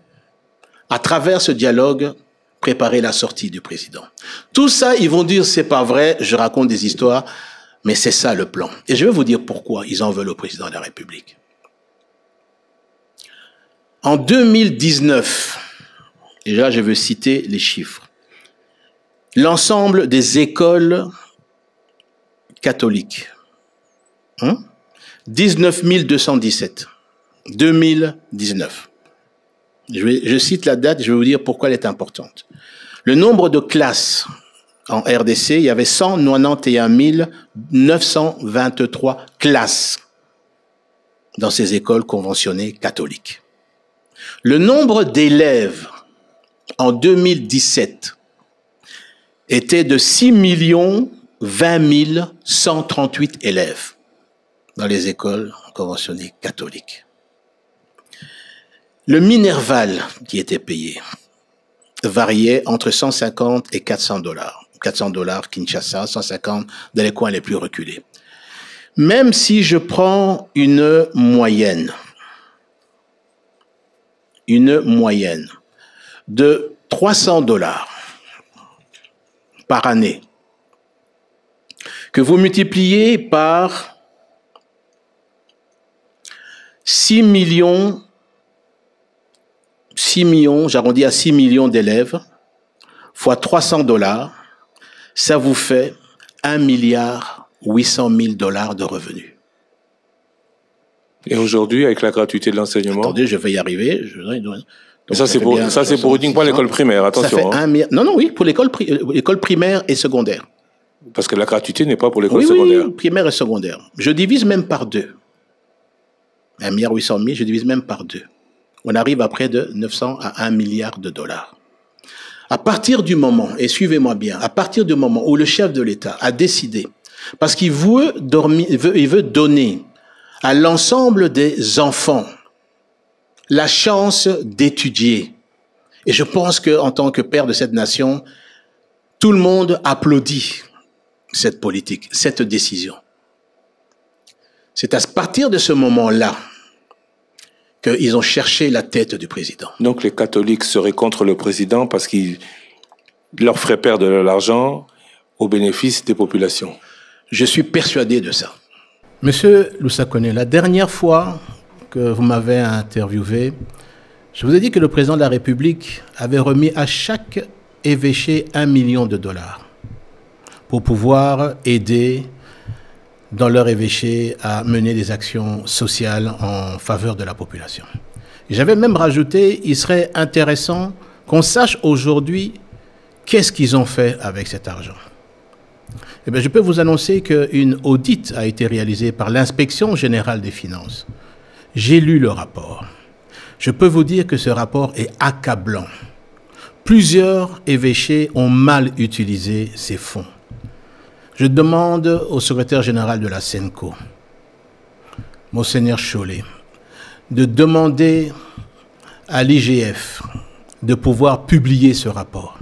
à travers ce dialogue, préparer la sortie du président. Tout ça, ils vont dire, c'est pas vrai, je raconte des histoires, mais c'est ça le plan. Et je vais vous dire pourquoi ils en veulent au président de la République. En 2019, et là je veux citer les chiffres, l'ensemble des écoles catholiques, 19 217, 2019. Je cite la date, je vais vous dire pourquoi elle est importante. Le nombre de classes en RDC, il y avait 191 923 classes dans ces écoles conventionnées catholiques. Le nombre d'élèves en 2017 était de 6 20 138 élèves dans les écoles conventionnées catholiques. Le Minerval qui était payé variait entre 150 et 400 dollars. 400 dollars Kinshasa, 150 dans les coins les plus reculés. Même si je prends une moyenne de 300 dollars par année, que vous multipliez par 6 millions, j'arrondis à 6 millions d'élèves, fois 300 dollars, ça vous fait 1 milliard 800 000 dollars de revenus. Et aujourd'hui, avec la gratuité de l'enseignement? Attendez, je vais y arriver. Donc, ça, c'est pour uniquement l'école primaire, attention. Ça fait non, oui, pour l'école primaire et secondaire. Parce que la gratuité n'est pas pour l'école secondaire. Oui, primaire et secondaire. Je divise même par 2. 1 milliard 800 000, je divise même par 2. On arrive à près de 900 à 1 milliard de dollars. À partir du moment, et suivez-moi bien, à partir du moment où le chef de l'État a décidé, parce qu'il veut donner à l'ensemble des enfants la chance d'étudier. Et je pense qu'en tant que père de cette nation, tout le monde applaudit cette politique, cette décision. C'est à partir de ce moment-là qu'ils ont cherché la tête du président. Donc les catholiques seraient contre le président parce qu'il leur ferait perdre de l'argent au bénéfice des populations. Je suis persuadé de ça. Monsieur Loussa-Koné, la dernière fois que vous m'avez interviewé, je vous ai dit que le président de la République avait remis à chaque évêché 1 million de dollars pour pouvoir aider dans leur évêché à mener des actions sociales en faveur de la population. J'avais même rajouté, il serait intéressant qu'on sache aujourd'hui qu'est-ce qu'ils ont fait avec cet argent. Eh bien, je peux vous annoncer qu'une audit a été réalisée par l'Inspection générale des finances. J'ai lu le rapport. Je peux vous dire que ce rapport est accablant. Plusieurs évêchés ont mal utilisé ces fonds. Je demande au secrétaire général de la SENCO, Monseigneur Chollet, de demander à l'IGF de pouvoir publier ce rapport.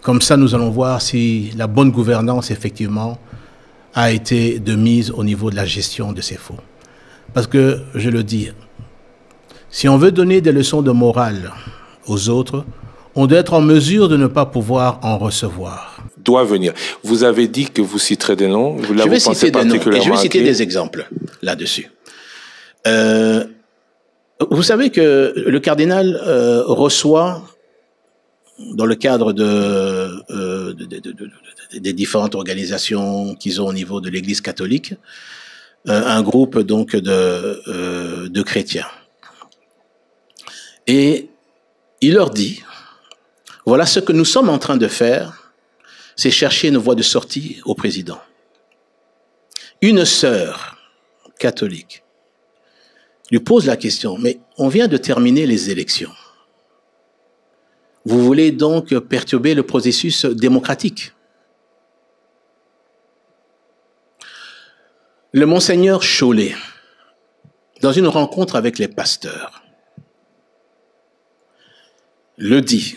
Comme ça, nous allons voir si la bonne gouvernance, effectivement, a été de mise au niveau de la gestion de ces fonds. Parce que, je le dis, si on veut donner des leçons de morale aux autres, on doit être en mesure de ne pas pouvoir en recevoir. Doit venir. Vous avez dit que vous citerez des noms. Je vais citer des noms et je vais citer des exemples là-dessus. Vous savez que le cardinal reçoit, dans le cadre des différentes organisations qu'ils ont au niveau de l'Église catholique, un groupe donc de chrétiens. Et il leur dit, voilà ce que nous sommes en train de faire, c'est chercher une voie de sortie au président. Une sœur catholique lui pose la question, mais on vient de terminer les élections. Vous voulez donc perturber le processus démocratique? Le monseigneur Chollet, dans une rencontre avec les pasteurs, le dit.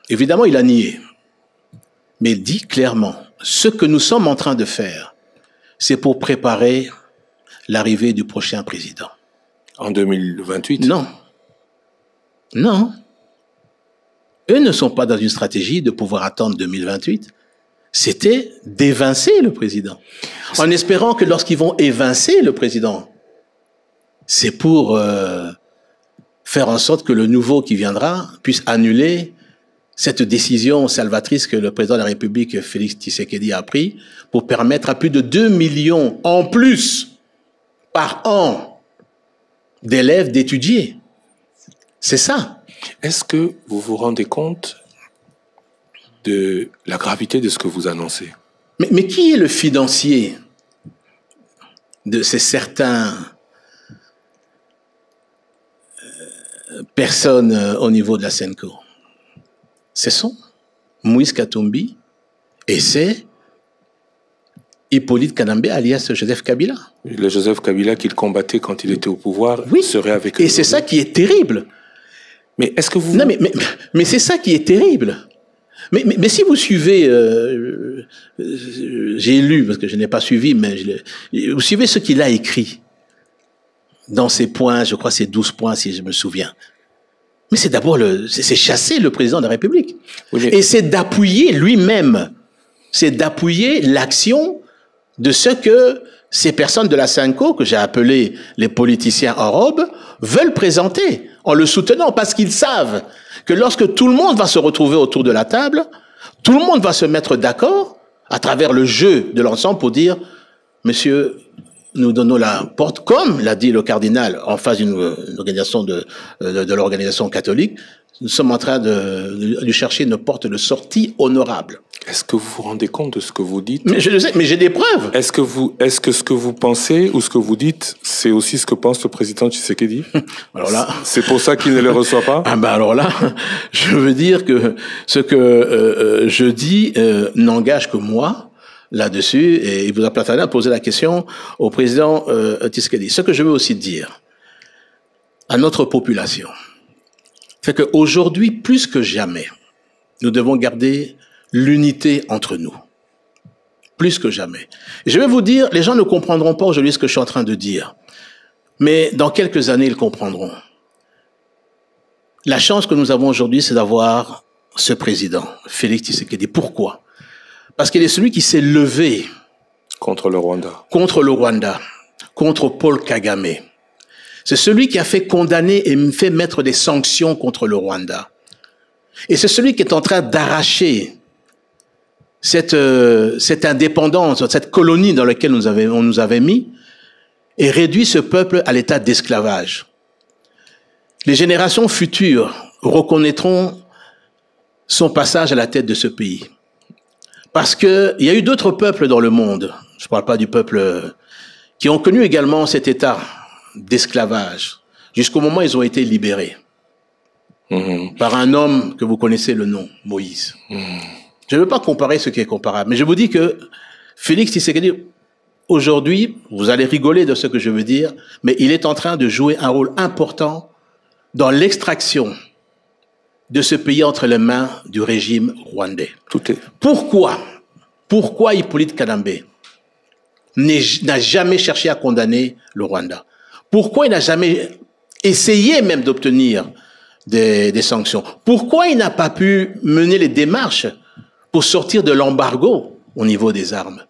Évidemment, il a nié, mais il dit clairement, ce que nous sommes en train de faire, c'est pour préparer l'arrivée du prochain président. En 2028? Non. Non. Eux ne sont pas dans une stratégie de pouvoir attendre 2028. C'était d'évincer le président. En espérant que lorsqu'ils vont évincer le président, c'est pour faire en sorte que le nouveau qui viendra puisse annuler cette décision salvatrice que le président de la République, Félix Tshisekedi, a pris pour permettre à plus de 2 millions en plus par an d'élèves d'étudier. C'est ça. Est-ce que vous vous rendez compte de la gravité de ce que vous annoncez? Mais qui est le financier de ces certains personnes au niveau de la Senco? Ce sont Moïse Katumbi et c'est Hippolyte Kanambe alias Joseph Kabila. Le Joseph Kabila qu'il combattait quand il était au pouvoir serait avec eux. Et c'est ça qui est terrible. Mais est-ce que vous... Non, mais c'est ça qui est terrible. Mais si vous suivez, j'ai lu, parce que je n'ai pas suivi, mais vous suivez ce qu'il a écrit dans ses points, je crois c'est 12 points si je me souviens. Mais c'est d'abord c'est chasser le président de la République. Oui, et c'est d'appuyer lui-même, c'est d'appuyer l'action de ce que ces personnes de la Senco, que j'ai appelées les politiciens en robe, veulent présenter en le soutenant, parce qu'ils savent que lorsque tout le monde va se retrouver autour de la table, tout le monde va se mettre d'accord à travers le jeu de l'ensemble pour dire, monsieur, nous donnons la porte, comme l'a dit le cardinal en face d'une organisation de l'organisation catholique, nous sommes en train de lui chercher une porte de sortie honorable. Est-ce que vous vous rendez compte de ce que vous dites? Mais je le sais, mais j'ai des preuves. Est-ce que ce que vous pensez ou ce que vous dites, c'est aussi ce que pense le président Tshisekedi? Alors là, c'est pour ça qu'il ne le reçoit pas? Ah ben alors là, je veux dire que ce que je dis n'engage que moi là-dessus, et il vous a plafonné à poser la question au président Tshisekedi. Ce que je veux aussi dire à notre population, c'est qu'aujourd'hui, plus que jamais, nous devons garder l'unité entre nous. Plus que jamais. Et je vais vous dire, les gens ne comprendront pas aujourd'hui ce que je suis en train de dire. Mais dans quelques années, ils comprendront. La chance que nous avons aujourd'hui, c'est d'avoir ce président, Félix Tshisekedi. Pourquoi? Parce qu'il est celui qui s'est levé contre le Rwanda. Contre le Rwanda, contre Paul Kagame. C'est celui qui a fait condamner et fait mettre des sanctions contre le Rwanda. Et c'est celui qui est en train d'arracher cette indépendance, cette colonie dans laquelle on nous avait mis, et réduit ce peuple à l'état d'esclavage. Les générations futures reconnaîtront son passage à la tête de ce pays. Parce qu'il y a eu d'autres peuples dans le monde, je ne parle pas du peuple, qui ont connu également cet état d'esclavage, jusqu'au moment où ils ont été libérés par un homme que vous connaissez le nom, Moïse. Je ne veux pas comparer ce qui est comparable, mais je vous dis que Félix Tshisekedi, aujourd'hui, vous allez rigoler de ce que je veux dire, mais il est en train de jouer un rôle important dans l'extraction de ce pays entre les mains du régime rwandais. Tout est... Pourquoi Hippolyte Kanambe n'a jamais cherché à condamner le Rwanda? Pourquoi il n'a jamais essayé même d'obtenir des sanctions? Pourquoi il n'a pas pu mener les démarches pour sortir de l'embargo au niveau des armes?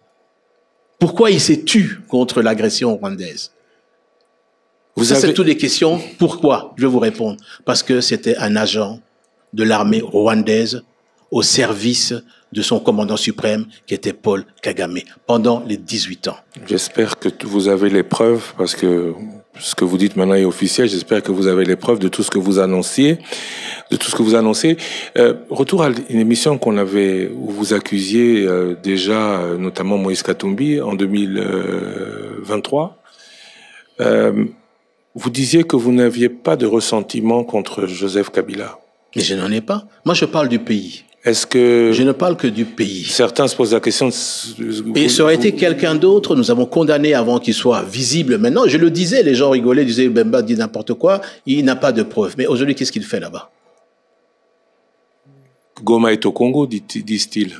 Pourquoi il s'est tu contre l'agression rwandaise? C'est toutes des questions. Pourquoi? Je vais vous répondre. Parce que c'était un agent de l'armée rwandaise au service de son commandant suprême, qui était Paul Kagame, pendant les 18 ans. J'espère que vous avez les preuves, parce que ce que vous dites maintenant est officiel. J'espère que vous avez les preuves de tout ce que vous annonciez, retour à une émission qu'on avait, où vous accusiez déjà, notamment Moïse Katumbi, en 2023. Vous disiez que vous n'aviez pas de ressentiment contre Joseph Kabila. Mais je n'en ai pas. Moi, je parle du pays. Est-ce que... Je ne parle que du pays. Certains se posent la question... Et ça aurait été quelqu'un d'autre, nous avons condamné avant qu'il soit visible. Maintenant, je le disais, les gens rigolaient, disaient, Bemba dit n'importe quoi, il n'a pas de preuves. Mais aujourd'hui, qu'est-ce qu'il fait là-bas? Goma est au Congo, disent-ils.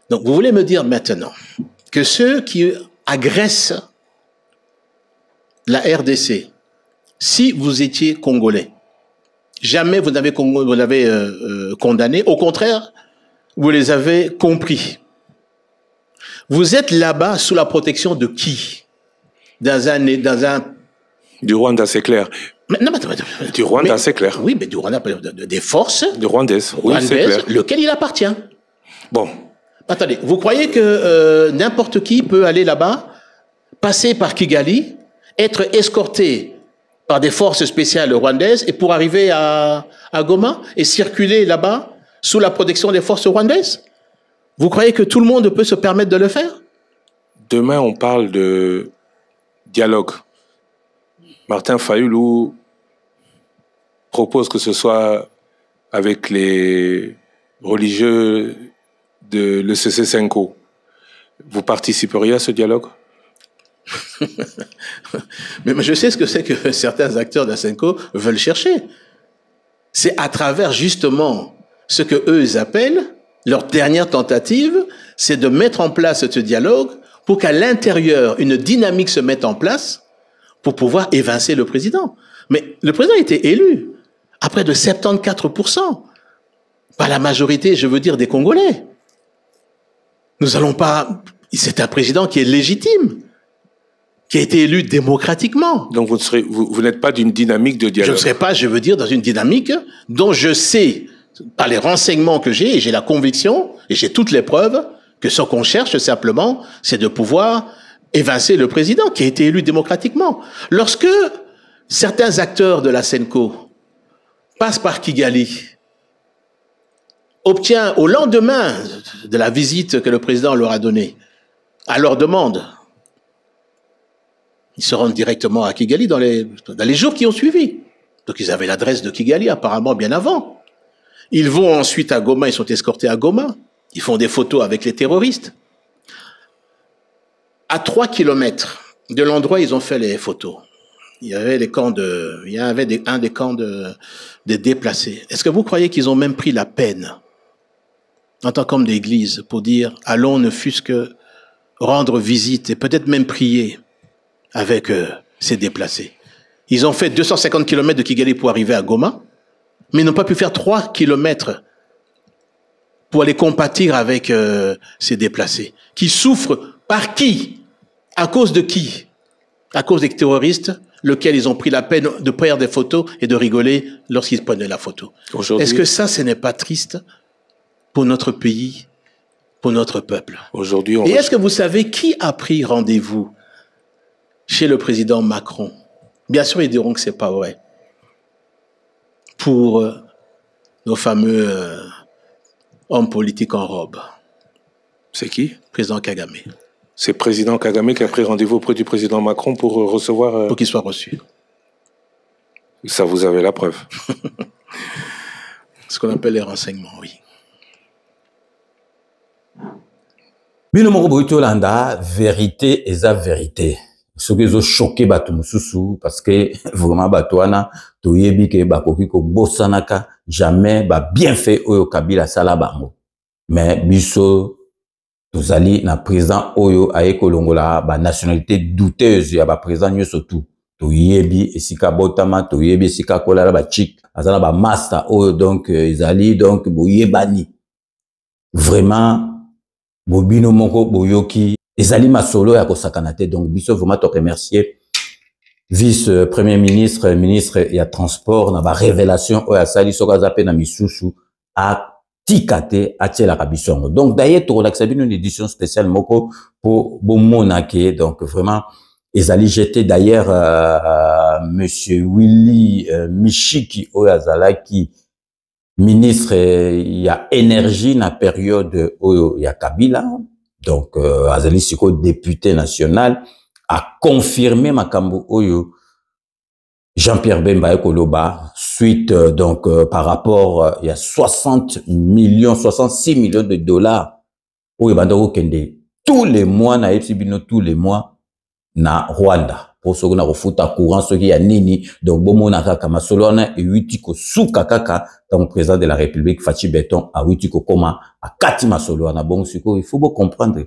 Donc, vous voulez me dire maintenant que ceux qui agressent la RDC, si vous étiez Congolais, jamais vous l'avez condamné. Au contraire, vous les avez compris. Vous êtes là-bas sous la protection de qui? Du Rwanda, c'est clair. Du Rwanda, c'est clair. Oui, mais du Rwanda, des forces. Du Rwandaises, oui, c'est clair. Lequel il appartient. Bon. Attendez, vous croyez que n'importe qui peut aller là-bas, passer par Kigali, être escorté par des forces spéciales rwandaises et pour arriver à Goma et circuler là-bas sous la protection des forces rwandaises? Vous croyez que tout le monde peut se permettre de le faire? Demain, on parle de dialogue. Martin Fayulu propose que ce soit avec les religieux de l'ECC Senko. Vous participeriez à ce dialogue? Mais je sais ce que c'est que certains acteurs de Senko veulent chercher. C'est à travers justement ce que eux ils appellent leur dernière tentative, c'est de mettre en place ce dialogue pour qu'à l'intérieur une dynamique se mette en place pour pouvoir évincer le président. Mais le président a été élu à près de 74% par la majorité, je veux dire, des Congolais. Nous allons pas... C'est un président qui est légitime, qui a été élu démocratiquement. Donc vous n'êtes pas d'une dynamique de dialogue. Je ne serai pas, je veux dire, dans une dynamique dont je sais, par les renseignements que j'ai, et j'ai la conviction, et j'ai toutes les preuves, que ce qu'on cherche simplement, c'est de pouvoir évincer le président qui a été élu démocratiquement. Lorsque certains acteurs de la Senko passent par Kigali, obtient au lendemain de la visite que le président leur a donnée, à leur demande, ils se rendent directement à Kigali dans les jours qui ont suivi. Donc ils avaient l'adresse de Kigali apparemment bien avant. Ils vont ensuite à Goma, ils sont escortés à Goma. Ils font des photos avec les terroristes. À 3 kilomètres de l'endroit où ils ont fait les photos, il y avait un des camps des déplacés. Est-ce que vous croyez qu'ils ont même pris la peine, en tant qu'homme d'église, pour dire « allons ne fût-ce que rendre visite et peut-être même prier » avec ces déplacés. Ils ont fait 250 km de Kigali pour arriver à Goma, mais ils n'ont pas pu faire 3 km pour aller compatir avec ces déplacés. Qui souffrent par qui? À cause de qui? À cause des terroristes, lesquels ils ont pris la peine de prendre des photos et de rigoler lorsqu'ils prenaient la photo. Est-ce que ça, ce n'est pas triste pour notre pays, pour notre peuple? Aujourd'hui, et est-ce que vous savez qui a pris rendez-vous chez le président Macron? Bien sûr, ils diront que c'est pas vrai. Pour nos fameux hommes politiques en robe. C'est qui? Président Kagame. C'est président Kagame qui a pris rendez-vous auprès du président Macron pour recevoir... Pour qu'il soit reçu. Ça, vous avez la preuve. Ce qu'on appelle les renseignements, oui. Bino Moko Boyto Landa, vérité et sa vérité. ce qui ont choqué bato mususu parce que vraiment bato wana toyebi ke bakoki ko bosanaka jamais ba bien fait oyo Kabila sala bango mais biso tozali na président oyo aye kolongola ba nationalité douteuse ya ba président nyoso tout toyebi esika botama toyebi esika kolala ba chic azala ba master oyo donc ezali donc boyebani vraiment bobino moko boyoki ezali masolo ya kosakana te donc biso vraiment to remercier vice premier ministre ministre ya transport na ba révélation oyo asali soka zape na misusu a tikate atiela kabisongo donc d'ailleurs to relaxa bino une édition spéciale moko pour bomonake donc vraiment ezali jeté d'ailleurs monsieur Willy Michiki oyo azalaki ministre ya énergie na période oyo ya Kabila donc azali siko député national a confirmé makambo oyo Jean-Pierre Bemba ekoloba suite donc par rapport il y a 66 millions de dollars oyo bandoko kende tous les mois na Epsibino tous les mois na Rwanda pour ce qu'on a refuta courant ce qui a nini donc bomona kaka masolona et witiko suka kaka donc président de la République Fachi Beton a witiko koma a kati masolona bon siko il faut bien comprendre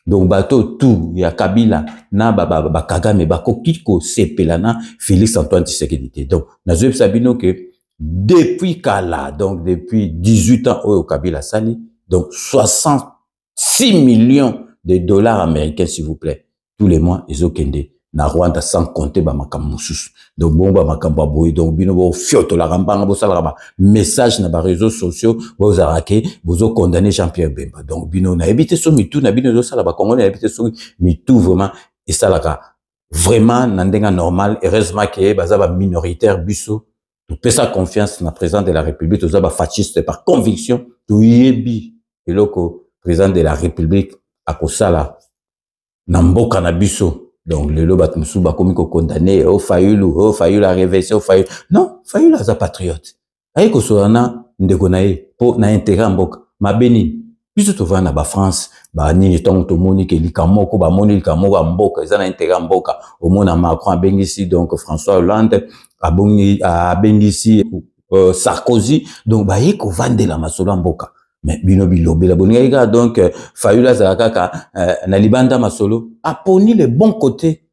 donc bateau tout ya Kabila na ba Kagame ba kokiko sepelana Félix Antoine Tshisekedi donc nazo sabino que depuis kala donc depuis 18 ans au Kabila sali donc 66 millions de dollars américains s'il vous plaît tous les mois ils ont kende na Rwanda sans compter ba makambo mususu donc bon ba makambo boy donc bino bo fioto la rambanga bo sala ba message na ba réseaux sociaux bo zarake bozo condamner Jean-Pierre Bemba donc bino na habité so mitou na bino zo sala ba congolais na habité so mitou vraiment et ça là vraiment na ndenga normal heureusement que baza ba minoritaire biso to pesa confiance na président de la République to za ba fasciste par conviction to yebi eloko président de la République akosala na mboka na biso donc le lobat musuba komi ko condamné au Fayulu a réveillé au Fayulu non Fayulu za patriote ay ko soana ndeko nae po na intérêt mboka mabeni biso to vana ba France ba nini ton to moni ke likamoko ba moni likamoko mboka za na intérêt mboka au mona Macron abengisi donc François Hollande abengisi Sarkozy donc ba yeko vandela masolo mboka mais bino bilobe la bonga donc Fayulu za kaka na libanda masolo aponi le bon côté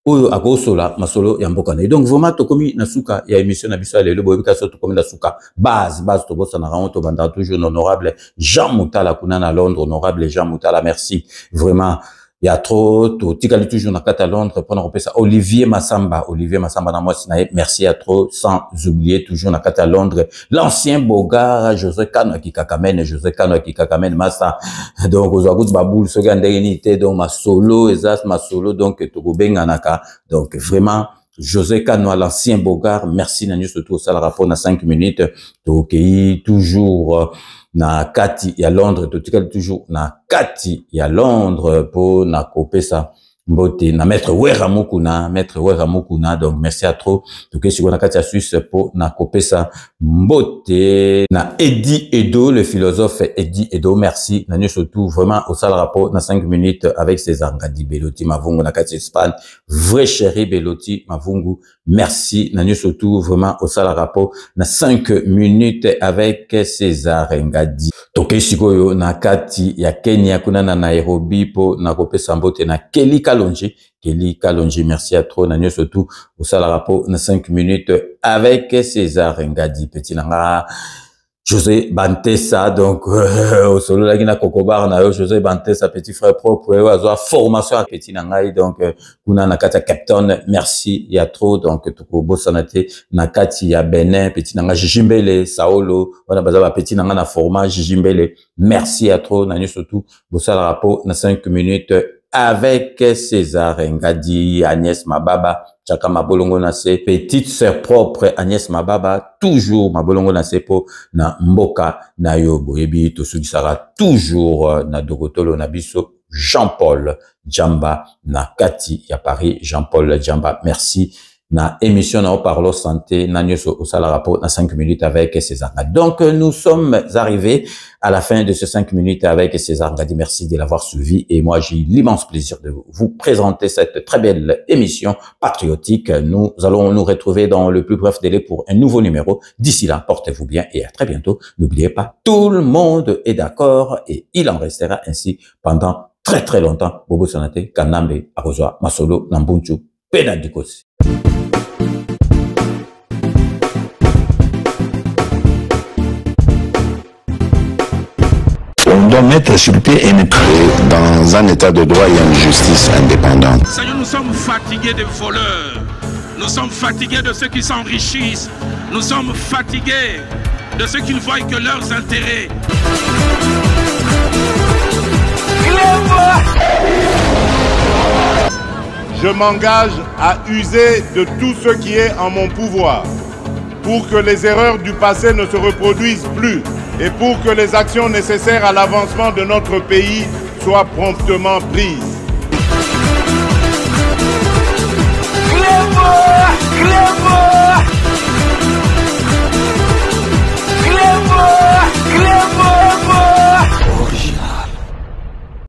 oyo akosola masolo ya mboka na donc vraiment to komi na suka ya émission na biso lelo boyebi ka so to komi na suka base to bossa na rango to banda toujours honorable Jean Moutala kuna na Londres honorable Jean Moutala merci vraiment il y a trop to tikali toujours na kata Londres pour repérer ça Olivier Massamba na moi sinaye merci à trop sans oublier toujours na kata Londres l'ancien Bogar José Kano qui kakamene massa donc aux agout baboul so gandenité donc ma solo ezas ma solo donc to gobenga naka donc vraiment José Kano l'ancien Bogar merci na surtout ça le rapport na 5 minutes to ki toujours na kati ya Londres totikali toujours na kati ya Londres pour na kopesa mbote na maître Weramukuna donc merci à trop donc si on a kati ya Suisse pour na kopesa mbote na Eddie Edo le philosophe Eddie Edo merci na surtout vraiment au sale rapport na 5 minutes avec César Ngadi Beloti Mavungu na kati Espagne vrai chéri Beloti Mavungu merci na surtout vraiment au sale rapport na 5 minutes avec César Ngadi toke sikoyo na kati ya Kenya kuna na Nairobi po na kopesa mbote na Kelly Kalonji merci à trop na surtout au sale rapport na 5 minutes avec César Ngadi petit nanga José Bantessa donc au solo la gina kokobar na José Bantessa petit frère propre ozo formation à petit nanga donc kuna na kati ya Captain merci il y a trop donc to bosanate na kati ya Benin petit nanga Jijimbele Saolo wana baza petit nanga na format Jijimbele merci à trop na surtout au sale rapport na 5 minutes avec César Ngadi Agnès Mababa chaka mabolongo na se petite sœur propre Agnès Mababa toujours mabolongo na se po na mboka na yo boyebi to sera toujours na dokotolo na biso Jean-Paul Djamba na kati ya Paris Jean-Paul Djamba merci na émission na parlo santé na nyoso au sala rapport na 5 minutes avec César Ngadi. Donc nous sommes arrivés à la fin de ces 5 minutes avec César Ngadi. Merci de l'avoir suivi et moi j'ai l'immense plaisir de vous présenter cette très belle émission patriotique. Nous allons nous retrouver dans le plus bref délai pour un nouveau numéro. D'ici là, portez-vous bien et à très bientôt. N'oubliez pas, tout le monde est d'accord et il en restera ainsi pendant très très longtemps. Bobo Sanate, Kanambe, Arozwa, Masolo, Nambunchu, Penadikosi. On doit mettre sur pied et dans un état de droit, il y a une justice indépendante. Seigneur, nous sommes fatigués des voleurs. Nous sommes fatigués de ceux qui s'enrichissent. Nous sommes fatigués de ceux qui ne voient que leurs intérêts. Je m'engage à user de tout ce qui est en mon pouvoir pour que les erreurs du passé ne se reproduisent plus et pour que les actions nécessaires à l'avancement de notre pays soient promptement prises. Clément